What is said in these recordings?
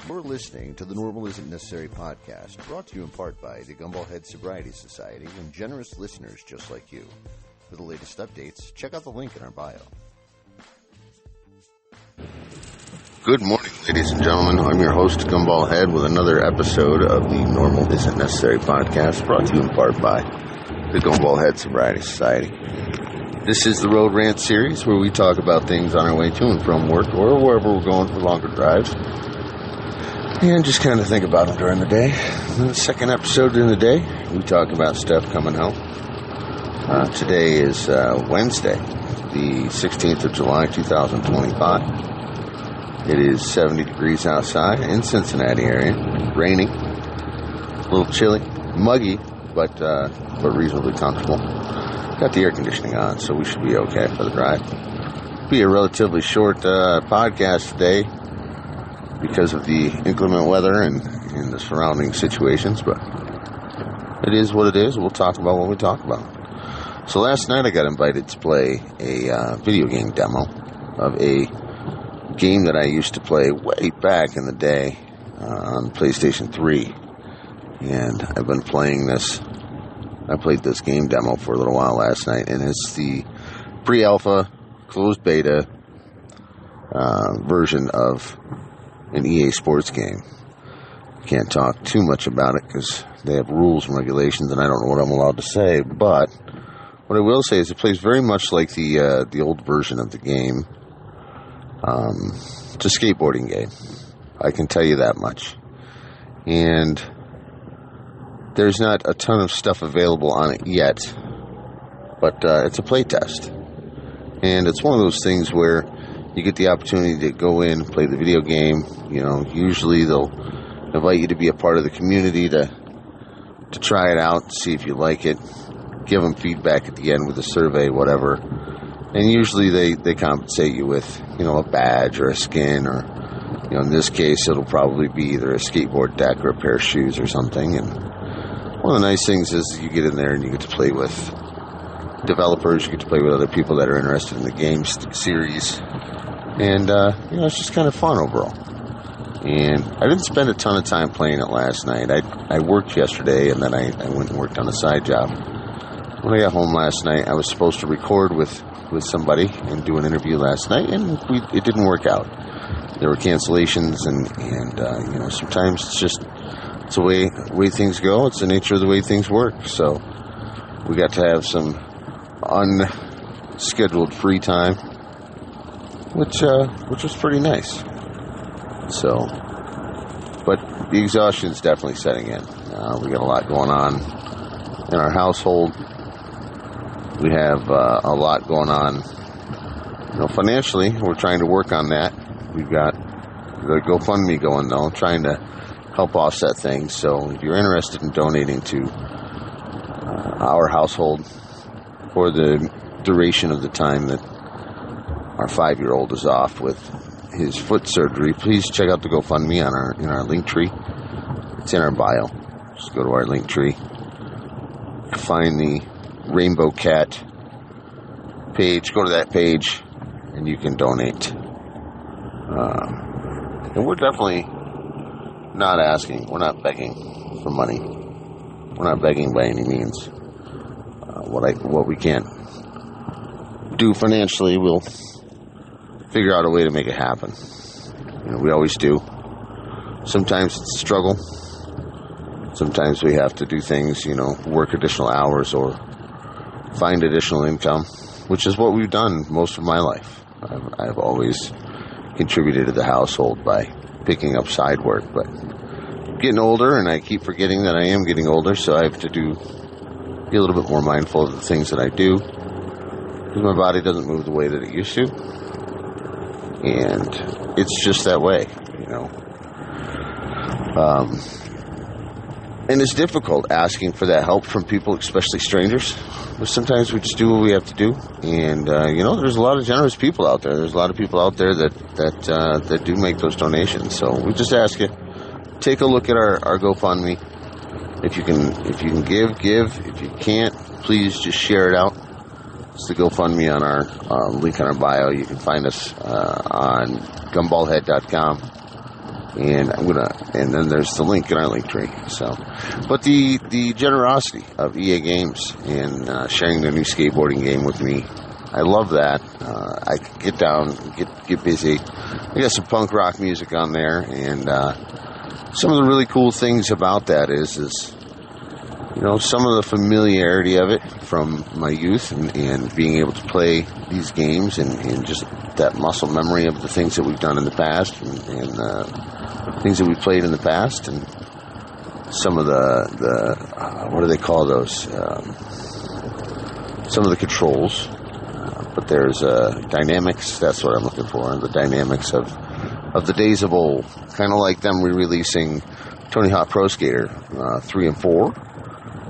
You're listening to the Normal Isn't Necessary podcast, brought to you in part by the Gumball Head Sobriety Society and generous listeners just like you. For the latest updates, check out the link in our bio. Good morning, ladies and gentlemen. I'm your host, Gumball Head, with another episode of the Normal Isn't Necessary podcast, brought to you in part by the Gumball Head Sobriety Society. This is the Road Rant series, where we talk about things on our way to and from work or wherever we're going for longer drives, and just kind of think about them during the day. In the second episode in the day, we talk about stuff coming home. Today is Wednesday, the 16th of July, 2025. It is 70 degrees outside in Cincinnati area. Raining, a little chilly, muggy, but reasonably comfortable. Got the air conditioning on, so we should be okay for the drive. Be a relatively short podcast today because of the inclement weather and the surrounding situations, but it is what it is. We'll talk about what we talk about. So last night I got invited to play a video game demo of a game that I used to play way back in the day on PlayStation 3, and I've been playing this. I played this game demo for a little while last night, and it's the pre-alpha, closed beta version of an EA Sports game. Can't talk too much about it because they have rules and regulations, and I don't know what I'm allowed to say, but what I will say is it plays very much like the old version of the game. It's a skateboarding game. I can tell you that much. And there's not a ton of stuff available on it yet, but it's a play test. And it's one of those things where you get the opportunity to go in, play the video game. You know, usually they'll invite you to be a part of the community to try it out, see if you like it, give them feedback at the end with a survey, whatever. And usually they compensate you with, you know, a badge or a skin, or, you know, in this case it'll probably be either a skateboard deck or a pair of shoes or something. And one of the nice things is you get in there and you get to play with developers, you get to play with other people that are interested in the game series. And, you know, it's just kind of fun overall. And I didn't spend a ton of time playing it last night. I worked yesterday, and then I went and worked on a side job. When I got home last night, I was supposed to record with somebody and do an interview last night, and it didn't work out. There were cancellations, and you know, sometimes it's the way things go. It's the nature of the way things work. So we got to have some unscheduled free time, which was pretty nice. So, but the exhaustion is definitely setting in. We got a lot going on in our household. We have a lot going on, you know, financially. We're trying to work on that. We've got the GoFundMe going, though, trying to help offset things. So if you're interested in donating to our household for the duration of the time that our 5-year-old is off with his foot surgery, please check out the GoFundMe in our link tree. It's in our bio. Just go to our link tree, find the Rainbow Cat page, go to that page, and you can donate. And we're definitely not asking, we're not begging for money. We're not begging by any means. What we can't do financially, we'll figure out a way to make it happen. You know, we always do. Sometimes it's a struggle. Sometimes we have to do things, you know, work additional hours or find additional income, which is what we've done most of my life. I've always contributed to the household by picking up side work, but I'm getting older, and I keep forgetting that I am getting older, so I have to be a little bit more mindful of the things that I do, because my body doesn't move the way that it used to, and it's just that way, you know. And it's difficult asking for that help from people, especially strangers. But sometimes we just do what we have to do. And, you know, there's a lot of generous people out there. There's a lot of people out there that do make those donations. So we just ask you, take a look at our GoFundMe. If you can give. If you can't, please just share it out. It's the GoFundMe on our link on our bio. You can find us on gumballhead.com. And and then there's the link in our link tree. So, but the generosity of EA Games and sharing their new skateboarding game with me, I love that. I can get down, get busy. I got some punk rock music on there, and some of the really cool things about that is some of the familiarity of it from my youth and being able to play these games and just that muscle memory of the things that we've done in the past and things that we played in the past, and some of the what do they call those? Some of the controls. But there's dynamics. That's what I'm looking for. The dynamics of the days of old. Kind of like them re-releasing Tony Hawk Pro Skater 3 and 4.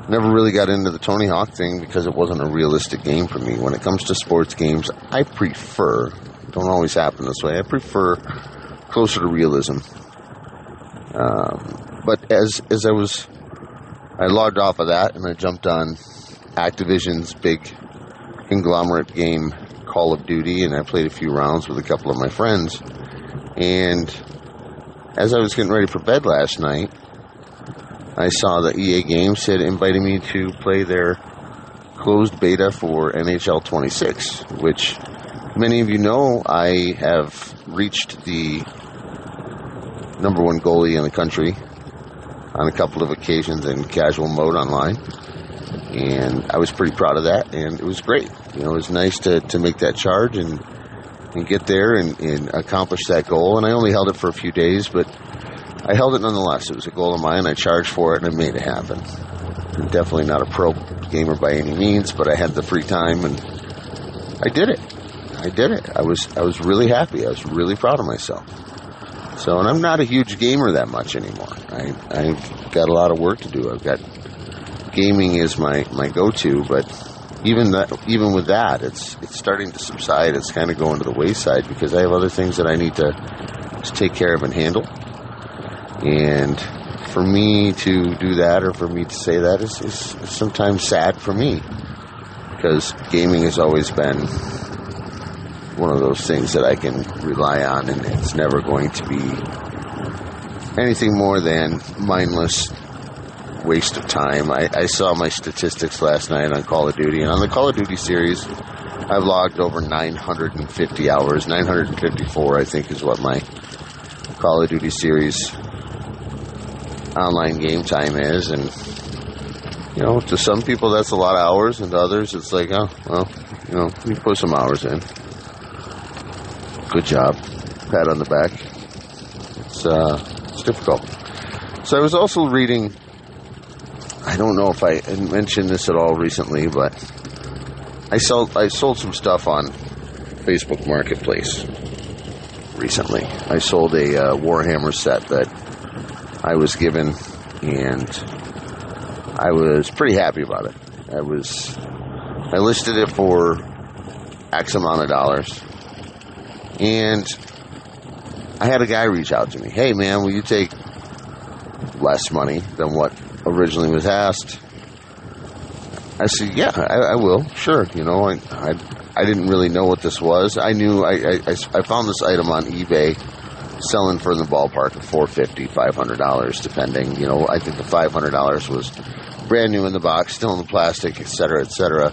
Never really got into the Tony Hawk thing because it wasn't a realistic game for me. When it comes to sports games, I prefer, don't always happen this way, I prefer closer to realism. But as I logged off of that and I jumped on Activision's big conglomerate game, Call of Duty, and I played a few rounds with a couple of my friends. And as I was getting ready for bed last night, I saw that EA Games had invited me to play their closed beta for NHL 26, which many of you know I have reached the number one goalie in the country on a couple of occasions in casual mode online. And I was pretty proud of that, and it was great. It was nice to make that charge and get there and accomplish that goal. And I only held it for a few days, but I held it nonetheless. It was a goal of mine. I charged for it, and I made it happen. I'm definitely not a pro gamer by any means, but I had the free time, and I did it. I was really happy. I was really proud of myself. So, and I'm not a huge gamer that much anymore. I've got a lot of work to do. I've got gaming is my go-to, but even with that, it's starting to subside. It's kind of going to the wayside because I have other things that I need to take care of and handle. And for me to do that, or for me to say that, is sometimes sad for me, because gaming has always been one of those things that I can rely on, and it's never going to be anything more than mindless waste of time. I saw my statistics last night on Call of Duty, and on the Call of Duty series, I've logged over 950 hours. 954, I think, is what my Call of Duty series online game time is. And, to some people that's a lot of hours, and to others it's like, oh, well, you put some hours in. Good job. Pat on the back. It's difficult. So I was also reading, I don't know if I mentioned this at all recently, but I sold some stuff on Facebook Marketplace recently. I sold a Warhammer set that I was given, and I was pretty happy about it. I listed it for X amount of dollars, and I had a guy reach out to me. Hey man, will you take less money than what originally was asked? I said, yeah, I will. Sure. I didn't really know what this was. I knew I found this item on eBay selling for in the ballpark of $450, $500, depending. I think the $500 was brand new in the box, still in the plastic, et cetera, et cetera.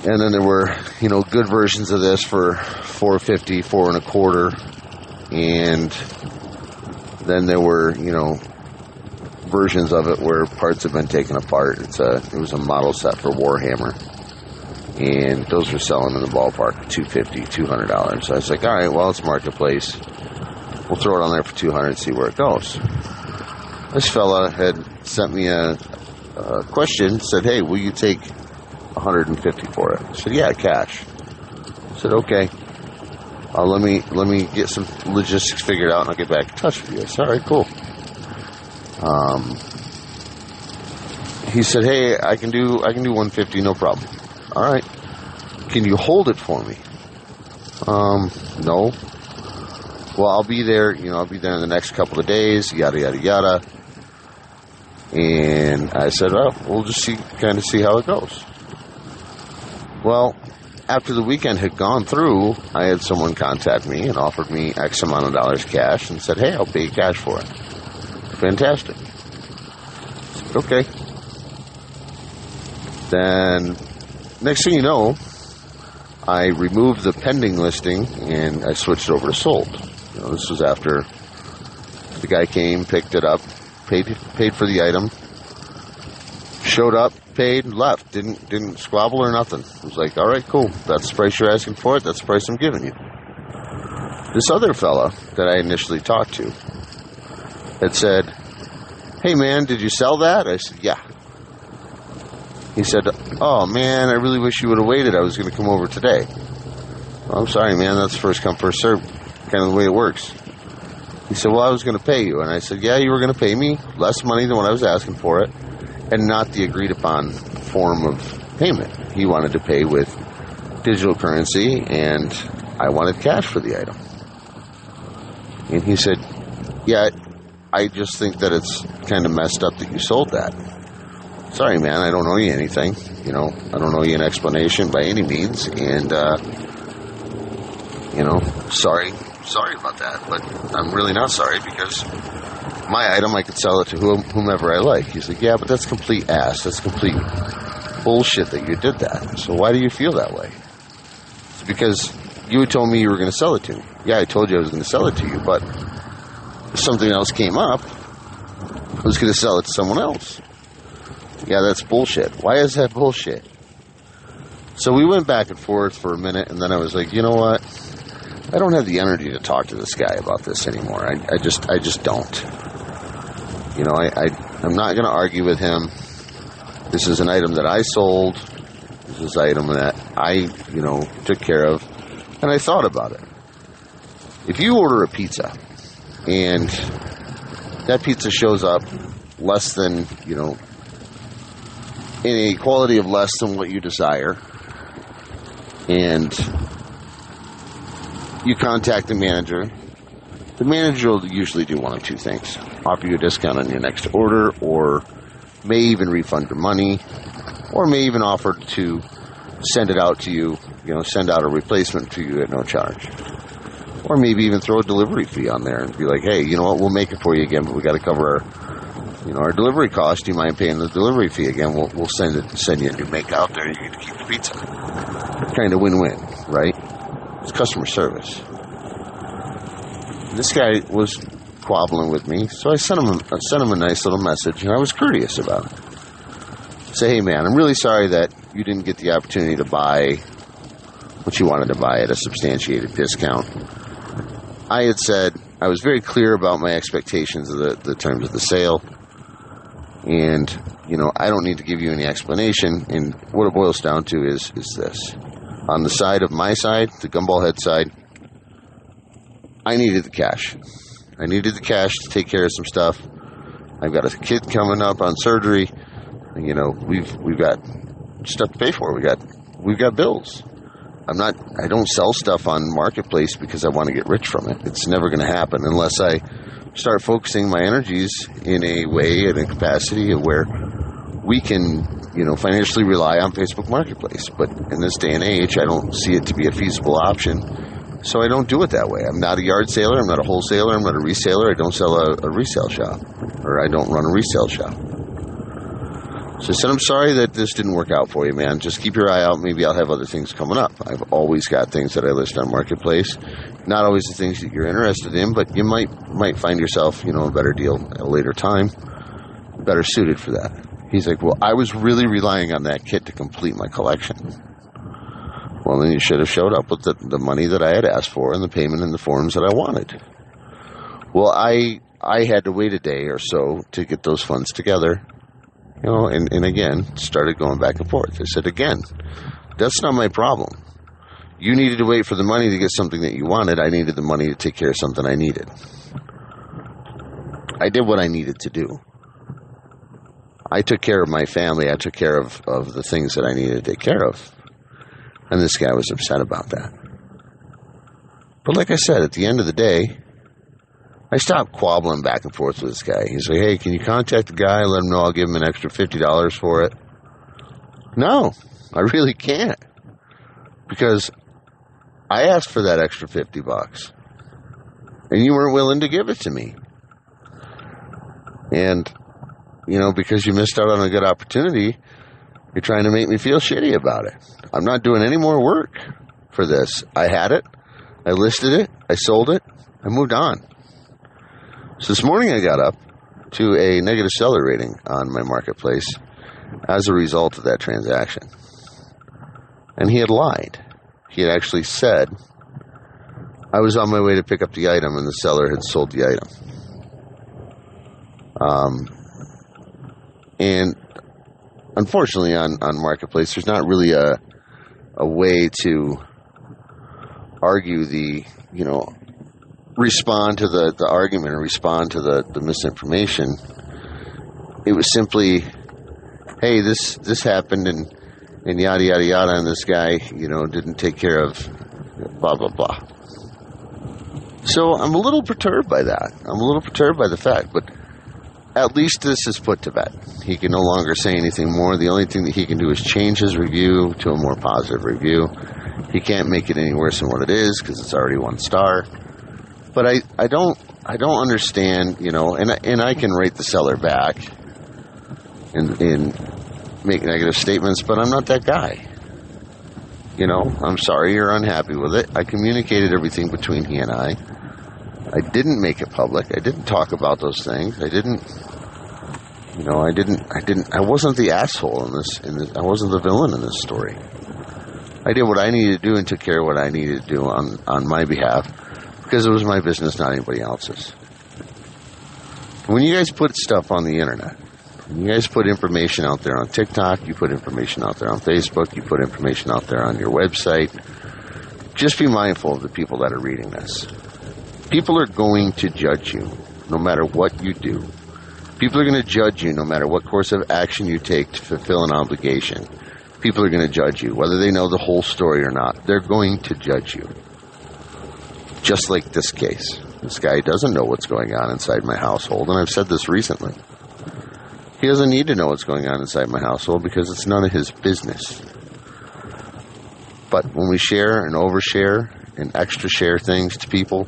And then there were, good versions of this for $450, $4 and $1.25, and then there were, versions of it where parts have been taken apart. It was a model set for Warhammer, and those were selling in the ballpark of $250, $200. So I was like, all right, well, it's Marketplace. We'll throw it on there for $200 and see where it goes. This fella had sent me a question, said, hey, will you take $150 for it? I said, yeah, cash. I said, okay. Let me get some logistics figured out, and I'll get back in touch with you. I said, all right, cool. He said, hey, I can do $150, no problem. All right. Can you hold it for me? No. Well, I'll be there, I'll be there in the next couple of days, yada, yada, yada. And I said, well, we'll just see how it goes. Well, after the weekend had gone through, I had someone contact me and offered me X amount of dollars cash and said, hey, I'll pay you cash for it. Fantastic. Okay. Then, next thing you know, I removed the pending listing and I switched over to sold. This was after the guy came, picked it up, paid for the item, showed up, paid, left. Didn't squabble or nothing. It was like, all right, cool. That's the price you're asking for it. That's the price I'm giving you. This other fella that I initially talked to had said, hey, man, did you sell that? I said, yeah. He said, oh, man, I really wish you would have waited. I was going to come over today. Well, I'm sorry, man. That's first come, first served, kind of the way it works. He said, well, I was going to pay you. And I said, yeah, you were going to pay me less money than what I was asking for it, and not the agreed upon form of payment. He wanted to pay with digital currency, and I wanted cash for the item. And he said, yeah, I just think that it's kind of messed up that you sold that. Sorry, man, I don't owe you anything. I don't owe you an explanation by any means. And, sorry about that. But I'm really not sorry, because my item, I could sell it to whomever I like. He's like, yeah, but that's complete ass. That's complete bullshit that you did that. So why do you feel that way? It's because you had told me you were going to sell it to me. Yeah, I told you I was going to sell it to you, but if something else came up, I was going to sell it to someone else. Yeah, that's bullshit. Why is that bullshit? So we went back and forth for a minute, and then I was like, you know what? I don't have the energy to talk to this guy about this anymore. I just don't. I'm not going to argue with him. This is an item that I sold. This is an item that I, took care of. And I thought about it. If you order a pizza, and that pizza shows up less than, in a quality of less than what you desire, and you contact the manager will usually do one of two things: offer you a discount on your next order, or may even refund your money, or may even offer to send it out to you, send out a replacement to you at no charge. Or maybe even throw a delivery fee on there and be like, hey, you know what, we'll make it for you again, but we got to cover our delivery cost. Do you mind paying the delivery fee again? We'll send you a new make out there, and you get to keep the pizza. Kind of win-win, right? It's customer service. This guy was squabbling with me, so I sent him a nice little message, and I was courteous about it. Say, hey, man, I'm really sorry that you didn't get the opportunity to buy what you wanted to buy at a substantiated discount. I had said I was very clear about my expectations of the terms of the sale, and I don't need to give you any explanation. And what it boils down to is this: on the side of my side, the gumball head side, I needed the cash. I needed the cash to take care of some stuff. I've got a kid coming up on surgery. We've got stuff to pay for. We've got bills. I don't sell stuff on Marketplace because I want to get rich from it. It's never going to happen unless I start focusing my energies in a way, in a capacity of where we can, financially rely on Facebook Marketplace. But in this day and age, I don't see it to be a feasible option. So I don't do it that way. I'm not a yard sailor. I'm not a wholesaler. I'm not a reseller. I don't sell a resale shop, or I don't run a resale shop. So I said, I'm sorry that this didn't work out for you, man. Just keep your eye out. Maybe I'll have other things coming up. I've always got things that I list on Marketplace. Not always the things that you're interested in, but you might find yourself, a better deal at a later time, better suited for that. He's like, well, I was really relying on that kit to complete my collection. Well, then you should have showed up with the money that I had asked for and the payment in the forms that I wanted. Well, I had to wait a day or so to get those funds together. And again, started going back and forth. I said, again, that's not my problem. You needed to wait for the money to get something that you wanted. I needed the money to take care of something I needed. I did what I needed to do. I took care of my family. I took care of the things that I needed to take care of. And this guy was upset about that. But like I said, at the end of the day, I stopped quabbling back and forth with this guy. He's like, hey, can you contact the guy, let him know I'll give him an extra $50 for it? No, I really can't. because I asked for that extra $50 and you weren't willing to give it to me. And, because you missed out on a good opportunity, you're trying to make me feel shitty about it. I'm not doing any more work for this. I had it. I listed it. I sold it. I moved on. So this morning I got up to a negative seller rating on my marketplace as a result of that transaction. And he had lied. He had actually said, I was on my way to pick up the item and the seller had sold the item. And unfortunately on Marketplace, there's not really a way to argue respond to the argument or respond to the misinformation. It was simply, hey, this happened and yada, yada, yada, and this guy, didn't take care of blah, blah, blah. So I'm a little perturbed by that. I'm a little perturbed by the fact, but at least this is put to bed. He can no longer say anything more. The only thing that he can do is change his review to a more positive review. He can't make it any worse than what it is because it's already 1 star. But I don't understand, and I can rate the seller back and make negative statements, but I'm not that guy. I'm sorry you're unhappy with it. I communicated everything between he and I. I didn't make it public. I didn't talk about those things. I wasn't the asshole in this. I wasn't the villain in this story. I did what I needed to do and took care of what I needed to do on my behalf because it was my business, not anybody else's. When you guys put stuff on the internet, when you guys put information out there on TikTok, you put information out there on Facebook, you put information out there on your website, just be mindful of the people that are reading this. People are going to judge you no matter what you do. People are going to judge you no matter what course of action you take to fulfill an obligation. People are going to judge you, whether they know the whole story or not. They're going to judge you. Just like this case. This guy doesn't know what's going on inside my household, and I've said this recently. He doesn't need to know what's going on inside my household because it's none of his business. But when we share and overshare and extra share things to people,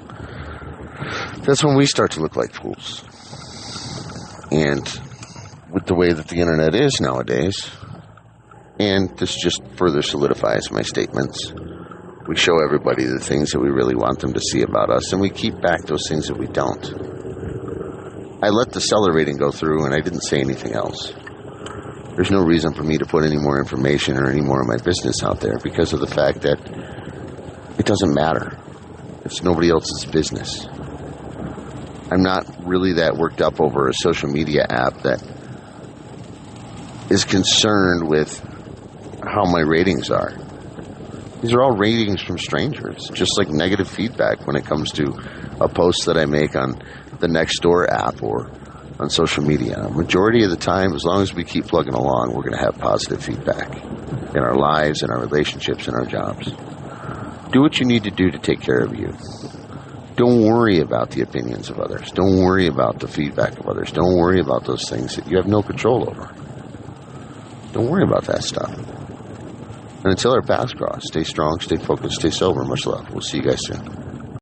that's when we start to look like fools. And with the way that the internet is nowadays, and this just further solidifies my statements, we show everybody the things that we really want them to see about us, and we keep back those things that we don't. I let the seller rating go through, and I didn't say anything else. There's no reason for me to put any more information or any more of my business out there because of the fact that it doesn't matter. It's nobody else's business. I'm not really that worked up over a social media app that is concerned with how my ratings are. These are all ratings from strangers, just like negative feedback when it comes to a post that I make on the Nextdoor app or on social media. Majority of the time, as long as we keep plugging along, we're going to have positive feedback in our lives, in our relationships, in our jobs. Do what you need to do to take care of you. Don't worry about the opinions of others. Don't worry about the feedback of others. Don't worry about those things that you have no control over. Don't worry about that stuff. And until our paths cross, stay strong, stay focused, stay sober. Much love. We'll see you guys soon.